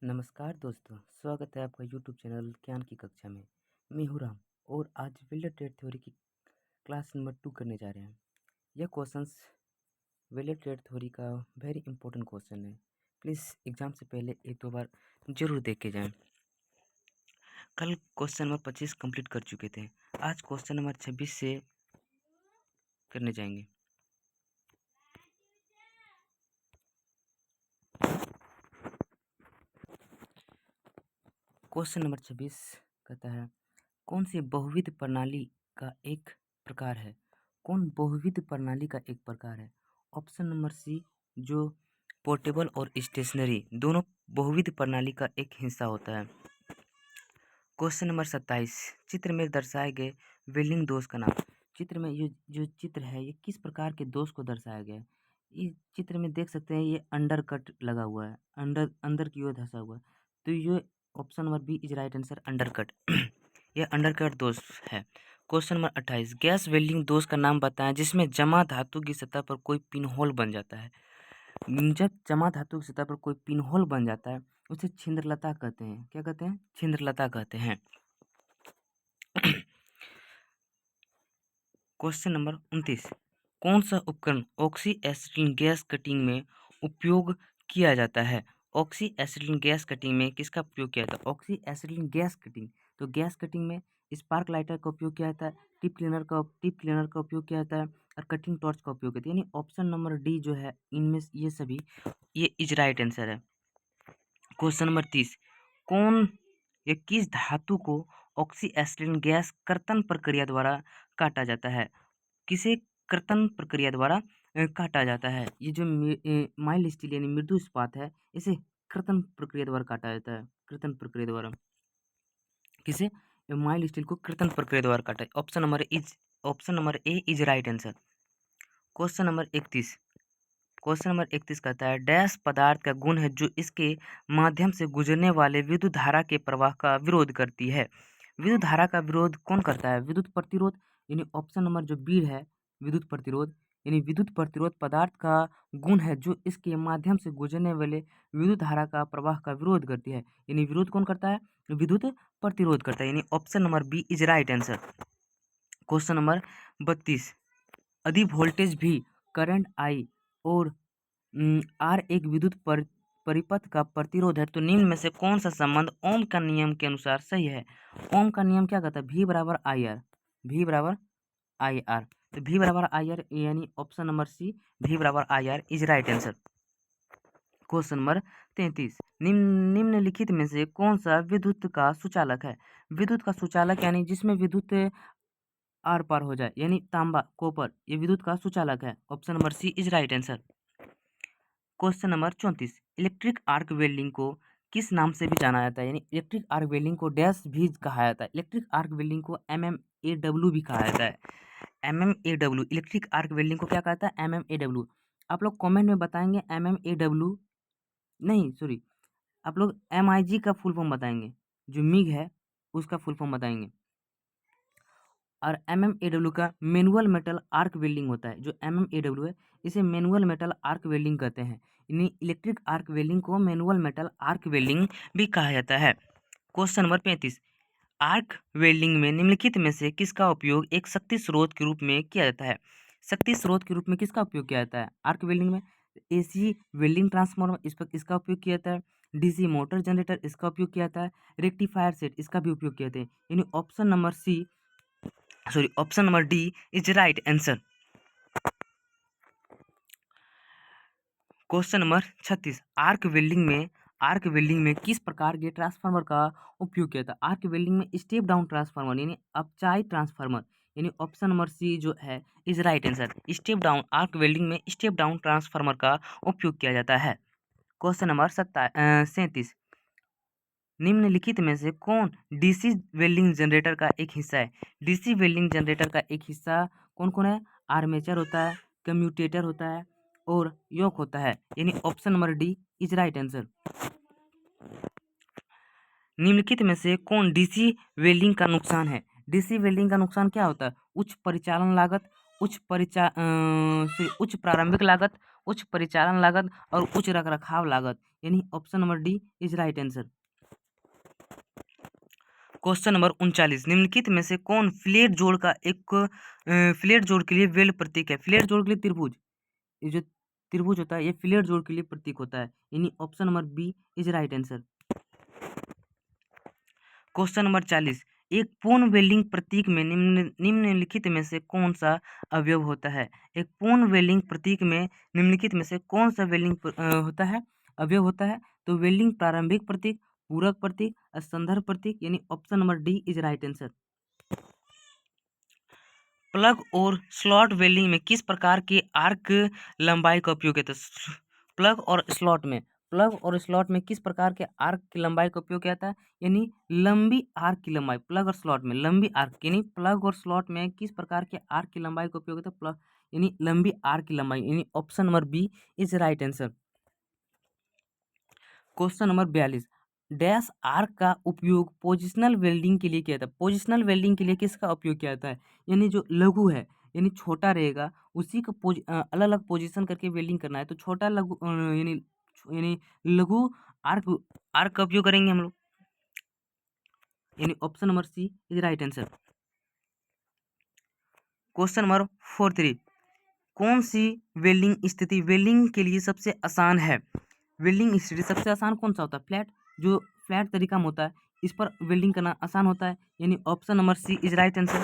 नमस्कार दोस्तों, स्वागत है आपका यूट्यूब चैनल ज्ञान की कक्षा में। मैं हूँ राम और आज वेलर ट्रेड थ्योरी की क्लास नंबर 2 करने जा रहे हैं। यह क्वेश्चंस वेलर ट्रेड थ्योरी का वेरी इंपॉर्टेंट क्वेश्चन है। प्लीज़ एग्ज़ाम से पहले एक दो बार जरूर देख के जाएं। कल क्वेश्चन नंबर 25 कंप्लीट कर चुके थे, आज क्वेश्चन नंबर 26 से करने जाएंगे। क्वेश्चन नंबर 26 कहता है, कौन सी बहुविध प्रणाली का एक प्रकार है? कौन बहुविध प्रणाली का एक प्रकार है? ऑप्शन नंबर सी, जो पोर्टेबल और स्टेशनरी दोनों बहुविध प्रणाली का एक हिस्सा होता है। क्वेश्चन नंबर 27, चित्र में दर्शाए गए वेल्डिंग दोष का नाम। चित्र में ये जो चित्र है ये किस प्रकार के दोष को दर्शाया गया है? इस चित्र में देख सकते हैं ये अंडर कट लगा हुआ है, अंदर की ओर धंसा हुआ है, तो ये option number B is right answer, undercut. यह अंडर कट दोष है। क्वेश्चन नंबर 28, गैस वेल्डिंग दोष का नाम बताएं जिसमें जमा धातु की सतह पर कोई पिन होल बन जाता है। जब जमा धातु की सतह पर कोई पिन होल बन जाता है उसे छिंद्रलता कहते हैं। क्या कहते हैं? छिंद्रलता कहते हैं। क्वेश्चन नंबर 29, कौन सा उपकरण ऑक्सी एसिटिलीन गैस कटिंग में उपयोग किया जाता है? ऑक्सी एसिटिलीन गैस कटिंग में किसका उपयोग किया जाता है? ऑक्सी एसिटिलीन गैस कटिंग, तो गैस कटिंग में स्पार्क लाइटर का उपयोग किया जाता है, टिप क्लीनर का उपयोग किया जाता है और कटिंग टॉर्च का उपयोग किया जाता है। यानी ऑप्शन नंबर डी जो है इनमें ये सभी ये इज राइट आंसर है। क्वेश्चन नंबर 30, कौन या किस धातु को ऑक्सी एसिटिलीन गैस कर्तन प्रक्रिया द्वारा काटा जाता है? किसे कर्तन प्रक्रिया द्वारा काटा जाता है? ये जो माइल्ड स्टील यानी मृदु इस्पात है, इसे कर्तन प्रक्रिया द्वारा काटा जाता है। कर्तन प्रक्रिया द्वारा किसे? माइल्ड स्टील को कर्तन प्रक्रिया द्वारा काटा है। Option number A is right answer. Question number 31, question number 31 कहता है, डैश पदार्थ का गुण है जो इसके माध्यम से गुजरने वाले विद्युत धारा के प्रवाह का विरोध करती है। विद्युत धारा का विरोध कौन करता है? विद्युत प्रतिरोध, यानी ऑप्शन नंबर जो बी है विद्युत प्रतिरोध, यानी विद्युत प्रतिरोध पदार्थ का गुण है जो इसके माध्यम से गुजरने वाले विद्युत धारा का प्रवाह का विरोध करती है। यानी विरोध कौन करता है? विद्युत प्रतिरोध करता है। यानी option number B is right answer. Question number 32, अधिक वोल्टेज भी करंट आई और आर एक विद्युत परिपथ का प्रतिरोध है, तो निम्न में से कौन सा संबंध ओम का नियम के अनुसार सही है? ओम का नियम क्या कहता है? V बराबर आई आर, V बराबर आई आर, तो V बराबर आई आर यानी ऑप्शन नंबर सी V बराबर I R is right answer. Question number 33, निम्नलिखित में से कौन सा विद्युत का सुचालक है? विद्युत का सुचालक यानी जिसमें विद्युत आर पार हो जाए, यानी तांबा कॉपर, ये विद्युत का सुचालक है। Option number C is right answer. Question number 34, electric arc welding को किस नाम से भी जाना जाता है? यानी इलेक्ट्रिक आर्क वेल्डिंग को डैश भी कहा जाता है। इलेक्ट्रिक आर्क वेल्डिंग को MMAW भी कहा जाता है। MMAW, इलेक्ट्रिक आर्क वेल्डिंग को क्या कहता है? MMAW। आप लोग कमेंट में बताएंगे MMAW, नहीं सॉरी, आप लोग MIG का फुल फॉर्म बताएंगे, जो मिग है उसका फुल फॉर्म बताएंगे। और MMAW का मैनुअल मेटल आर्क वेल्डिंग होता है। जो MMAW है इसे मैनुअल मेटल आर्क वेल्डिंग कहते हैं। यानी इलेक्ट्रिक आर्क वेल्डिंग को मैनुअल मेटल आर्क वेल्डिंग भी कहा जाता है। क्वेश्चन नंबर 35, आर्क वेल्डिंग में निम्नलिखित में से किसका उपयोग एक शक्ति स्रोत के रूप में किया जाता है? शक्ति स्रोत के रूप में किसका उपयोग किया जाता है आर्क वेल्डिंग में? AC वेल्डिंग ट्रांसफार्मर इसका उपयोग किया जाता है, DC मोटर जनरेटर इसका उपयोग किया जाता है, रेक्टिफायर सेट इसका भी उपयोग किया जाता है। यानी option number D is right answer. Question number 36, arc welding में किस प्रकार के ट्रांसफार्मर का उपयोग किया था? आर्क वेल्डिंग में स्टेप डाउन ट्रांसफार्मर यानी अपचाई ट्रांसफार्मर, यानी ऑप्शन नंबर सी जो है is right answer. Step down, arc welding में स्टेप डाउन ट्रांसफार्मर का उपयोग किया जाता है। क्वेश्चन नंबर 37, निम्नलिखित में से कौन डीसी वेल्डिंग जनरेटर का एक हिस्सा है? डीसी वेल्डिंग जनरेटर का एक हिस्सा कौन कौन है? आर्मेचर होता है, कम्यूटेटर होता है और योक होता है। यानी option number D is right answer. निम्नलिखित में से कौन डीसी वेल्डिंग का नुकसान है? डीसी वेल्डिंग का नुकसान क्या होता है? उच्च परिचालन लागत, उच्च प्रारंभिक लागत, उच्च परिचालन लागत और उच्च रखरखाव लागत, यानी option number D is right answer. Question number 39, निम्नलिखित में से कौन फ्लैट जोड़ का एक फ्लैट जोड़ के लिए वेल प्रतीक है? फ्लैट जोड़ के लिए त्रिभुज, ये जो त्रिभुज होता है ये फ्लैट जोड़ के लिए प्रतीक होता है, यानी option number B is right answer. Question number 40, एक पूर्ण वेल्डिंग प्रतीक में निम्नलिखित में से कौन सा अवयव होता है? एक पूर्ण वेल्डिंग प्रतीक में निम्नलिखित में से कौन सा होता है, अवयव होता है? तो वेल्डिंग प्रारंभिक प्रतीक, पूरक प्रतीक, संदर्भ प्रतीक, यानी option number D is right answer. Plug और स्लॉट वेल्डिंग में किस प्रकार के आर्क लंबाई का उपयोग होता है? प्लग और स्लॉट में किस प्रकार के आर्क की लंबाई का उपयोग किया जाता है? यानी लंबी आर्क की लंबाई, प्लग और स्लॉट में लंबी आर्क, यानी प्लग और स्लॉट में किस प्रकार के आर्क की लंबाई का उपयोग होता है? प्लग यानी लंबी आर्क की लंबाई, यानी option number B is right answer. Question number 42, dash arc का उपयोग पोजिशनल वेल्डिंग के लिए किया जाता है। पोजिशनल वेल्डिंग के लिए किसका उपयोग किया जाता है? यानी जो लघु है, यानी छोटा रहेगा, उसी का अलग अलग पोजीशन करके वेल्डिंग करना है, तो छोटा लघु यानी लघु आर्क आर्क का उपयोग करेंगे हम लोग, यानी option number C is right answer. Question number 43, कौन सी वेल्डिंग स्थिति वेल्डिंग के लिए सबसे आसान है? वेल्डिंग स्थिति सबसे आसान कौन सा होता है? फ्लैट, जो फ्लैट तरीका में होता है इस पर वेल्डिंग करना आसान होता है, यानी option number C is right answer.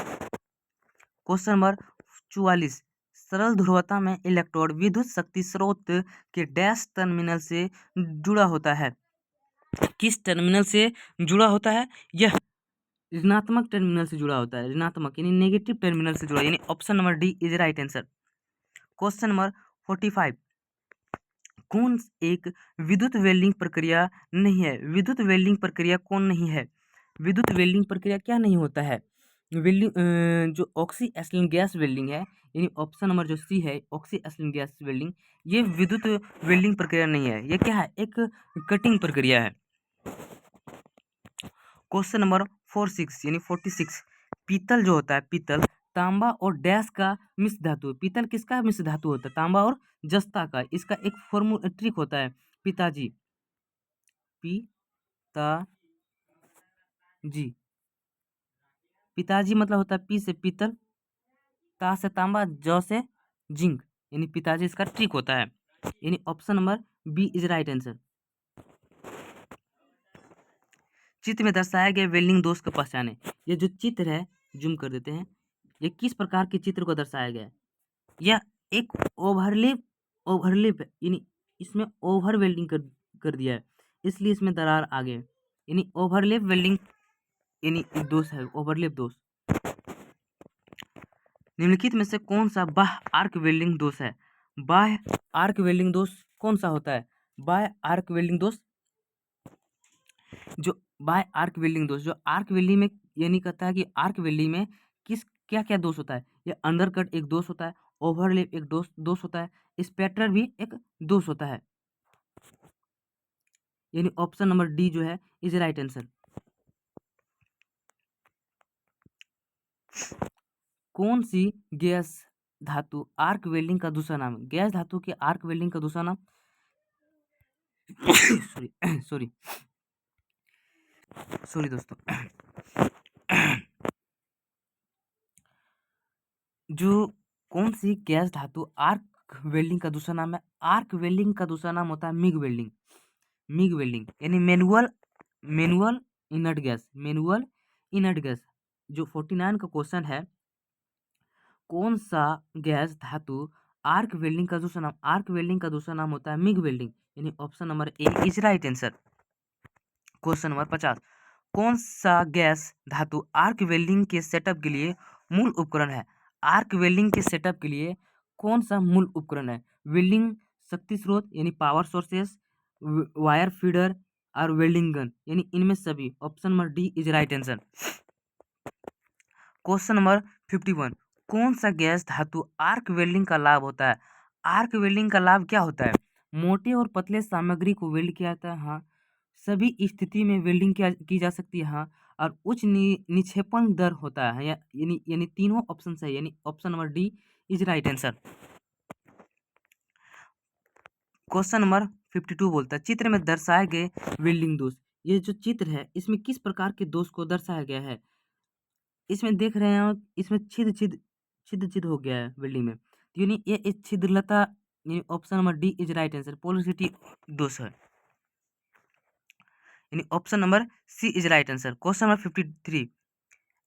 Question number 44, सरल ध्रुवता में इलेक्ट्रोड विद्युत शक्ति स्रोत के डैश टर्मिनल से जुड़ा होता है? किस टर्मिनल से जुड़ा होता है? यह ऋणात्मक टर्मिनल से जुड़ा होता है, ऋणात्मक यानी नेगेटिव टर्मिनल से जुड़ा, यानी option number D is right answer. Question number 45, कौन एक विद्युत वेल्डिंग प्रक्रिया नहीं है? विद्युत वेल्डिंग प्रक्रिया कौन नहीं है? विद्युत वेल्डिंग प्रक्रिया क्या नहीं होता है? वेल्डिंग जो ऑक्सी एसिलिन गैस वेल्डिंग है, यानी ऑप्शन नंबर जो सी है ऑक्सी एसिलिन गैस वेल्डिंग, ये विद्युत वेल्डिंग प्रक्रिया नहीं है, ये क्या है? एक कटिंग प्रक्रिया है। क्वेश्चन नंबर 46 यानी 46, पीतल जो होता है, पीतल तांबा और डैश का मिश्र धातु, पीतल किसका मिश्र धातु होता है? तांबा और जस्ता का, इसका एक फॉर्मूला ट्रिक होता है, पिताजी, पिताजी, पिताजी मतलब होता है पी से पीतल, ता से तांबा, ज से जिंक, यानी पिताजी इसका ट्रिक होता है, यानी option number B is right answer. चित्र में दर्शाए गए वेल्डिंग दोष को पहचाने, ये जो चित्र है जूम कर देते हैं, ये किस प्रकार के चित्र को दर्शाया गया है? यह एक ओवरलिप यानी इसमें ओवर वेल्डिंग कर दिया है, इसलिए इसमें दरार आ गए, यानी ओवरलिप वेल्डिंग यानी दोष है, ओवरलिप दोष। निम्नलिखित में से कौन सा बाह्य आर्क वेल्डिंग दोष है? बाह्य आर्क वेल्डिंग दोष कौन सा होता है? बाह्य आर्क वेल्डिंग दोष, जो बाय आर्क वेल्डिंग दोष, जो आर्क वेल्डिंग में यानी कहता है कि आर्क वेल्डिंग में किस क्या क्या दोष होता है? ये अंडरकट एक दोष होता है, ओवरलैप एक दोष होता है, स्पैटर भी एक दोष होता है, यानी ऑप्शन नंबर डी जो है इज राइट आंसर। कौन सी गैस धातु आर्क वेल्डिंग का दूसरा नाम है? गैस धातु के आर्क वेल्डिंग का दूसरा नाम सॉरी सॉरी सॉरी दोस्तों, जो कौन सी गैस धातु आर्क वेल्डिंग का दूसरा नाम है? आर्क वेल्डिंग का दूसरा नाम होता है मिग वेल्डिंग, मिग वेल्डिंग यानी manual inert gas, manual inert gas. जो 49 का क्वेश्चन है, कौन सा गैस धातु आर्क वेल्डिंग का दूसरा नाम, आर्क वेल्डिंग का दूसरा नाम होता है मिग वेल्डिंग, यानी option number A is right answer. Question number 50, कौन सा गैस धातु आर्क वेल्डिंग के सेटअप के लिए मूल उपकरण है? आर्क वेल्डिंग के सेटअप के लिए कौन सा मूल उपकरण है? वेल्डिंग शक्ति स्रोत यानी पावर सोर्सेस, वायर फीडर और वेल्डिंग गन, यानी इनमें सभी, option number D is right answer. Question number 51, कौन सा गैस धातु आर्क वेल्डिंग का लाभ होता है? आर्क वेल्डिंग का लाभ क्या होता है? मोटे और पतले सामग्री को वेल्ड किया जाता है, हाँ। सभी स्थिति में वेल्डिंग की जा सकती है, हाँ। और उच्च निक्षेपण दर होता है, यानी तीनों ऑप्शन सही, यानी option number D is right answer. Question number 52 बोलता है चित्र में दर्शाए गए वेल्डिंग दोष। ये जो चित्र है इसमें किस प्रकार के दोष को दर्शाया गया है। इसमें देख रहे हैं इसमें छिद हो गया है वेल्डिंग में, तो यानी ये एक छिद्रलता, यानी option number D is right answer, porosity दोष है, यानी option number C is right answer. Question number 53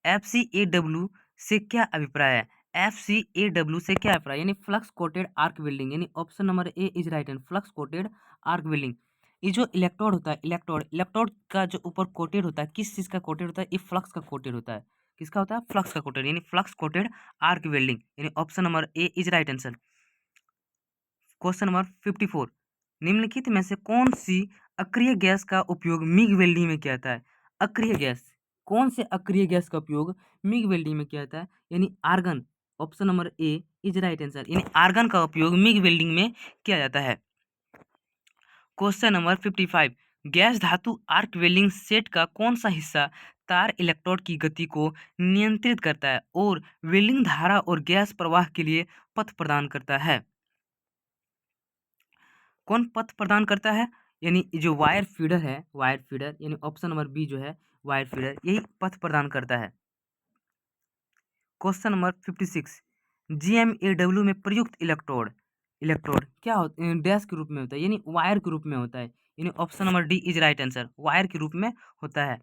FCAW से क्या अभिप्राय है। FCAW से क्या अभिप्राय, यानी फ्लक्स कोटेड आर्क वेल्डिंग, यानी option number A is right answer, flux coated arc welding. ये जो इलेक्ट्रोड होता है, इलेक्ट्रोड का जो ऊपर कोटेड होता है, किस चीज का कोटेड होता है, ये फ्लक्स का कोटेड होता है। किसका होता है, फ्लक्स का कोटेड, यानी फ्लक्स कोटेड आर्क वेल्डिंग, यानी option number A is right answer. Question number 54 निम्नलिखित में से कौन सी अक्रिय गैस का उपयोग मिग वेल्डिंग में किया जाता है। अक्रिय गैस, कौन से अक्रिय गैस का उपयोग मिग वेल्डिंग में किया जाता है, यानी argon, option number A is right answer, यानी आर्गन का उपयोग मिग वेल्डिंग में किया जाता है। क्वेश्चन नंबर 55 गैस धातु आर्क वेल्डिंग सेट का कौन सा हिस्सा तार इलेक्ट्रोड की गति को नियंत्रित करता है और वेल्डिंग धारा और गैस प्रवाह के लिए पथ प्रदान करता है। कौन पथ प्रदान करता है, यानी जो वायर फीडर है, वायर फीडर, यानी ऑप्शन नंबर बी जो है वायर फीडर, यही पथ प्रदान करता है। क्वेश्चन नंबर 56 GMAW में प्रयुक्त इलेक्ट्रोड, इलेक्ट्रोड क्या होता है, डैश के रूप में होता है, यानी वायर के रूप में होता है, यानी option number D is right answer, wire के रूप में होता है।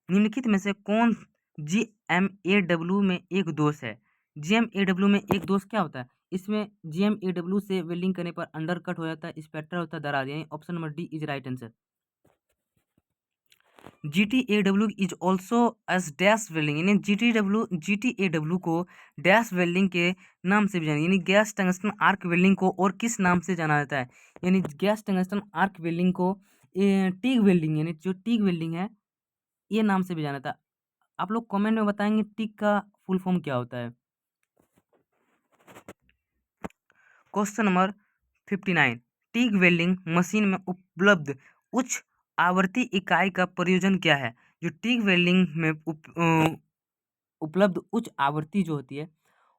निम्नलिखित में से कौन GMAW में एक दोष है। GMAW में एक दोष क्या होता है, इसमें GMAW से वेल्डिंग करने पर अंडर कट हो जाता है, स्पेक्टर होता है, दरार, यानी option number D is right answer. GTAW is also as dash welding, यानी GTAW को डैश वेल्डिंग के नाम से भी जाना, यानी गैस टंगस्टन आर्क वेल्डिंग को और किस नाम से जाना जाता है, यानी गैस टंगस्टन आर्क वेल्डिंग को टीग वेल्डिंग, यानी जो टीग वेल्डिंग है ये नाम से भी जाना था। आप लोग कमेंट में बताएंगे टिक का फुल फॉर्म क्या होता है। Question number 59 TIG welding machine में उपलब्ध उच्च आवर्ती इकाई का प्रयोजन क्या है। जो टिग वेल्डिंग में उपलब्ध उच्च आवर्ती जो होती है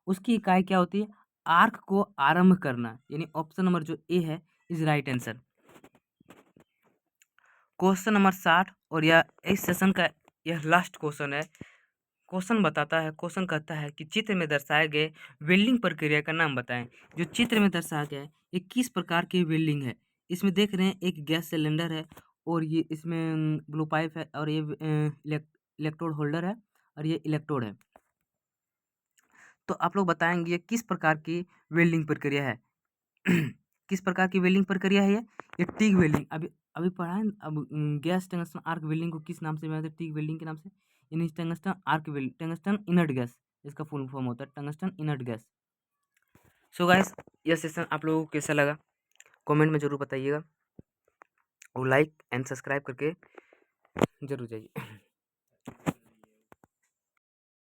उसकी इकाई क्या होती है, आर्क को आरंभ करना, यानी ऑप्शन नंबर जो ए है is right answer. Question number 60 और यह इस सेशन का यह लास्ट क्वेश्चन है। क्वेश्चन बताता है, क्वेश्चन कहता है कि चित्र में दर्शाए गए वेल्डिंग प्रक्रिया का नाम बताएं। जो चित्र में दर्शाया गया है ये किस प्रकार की वेल्डिंग है। इसमें देख रहे हैं एक गैस सिलेंडर है और ये इसमें ब्लो पाइप है और ये इलेक्ट्रोड होल्डर है और ये इलेक्ट्रोड है। तो आप लोग बताएंगे ये किस प्रकार की वेल्डिंग प्रक्रिया है। किस प्रकार की वेल्डिंग प्रक्रिया है ये टिग वेल्डिंग। अभी अभी पढ़ा है। अब गैस टंगस्टन आर्क वेल्डिंग को किस नाम से जानते हैं, टिग वेल्डिंग के नाम से, यानी tungsten arc welding, tungsten inert gas इसका फुल फॉर्म होता है, tungsten inert gas. So guys यह सेशन आप लोगों को कैसा लगा कमेंट में ज़रूर बताइएगा और लाइक एंड सब्सक्राइब करके जरूर जाइए।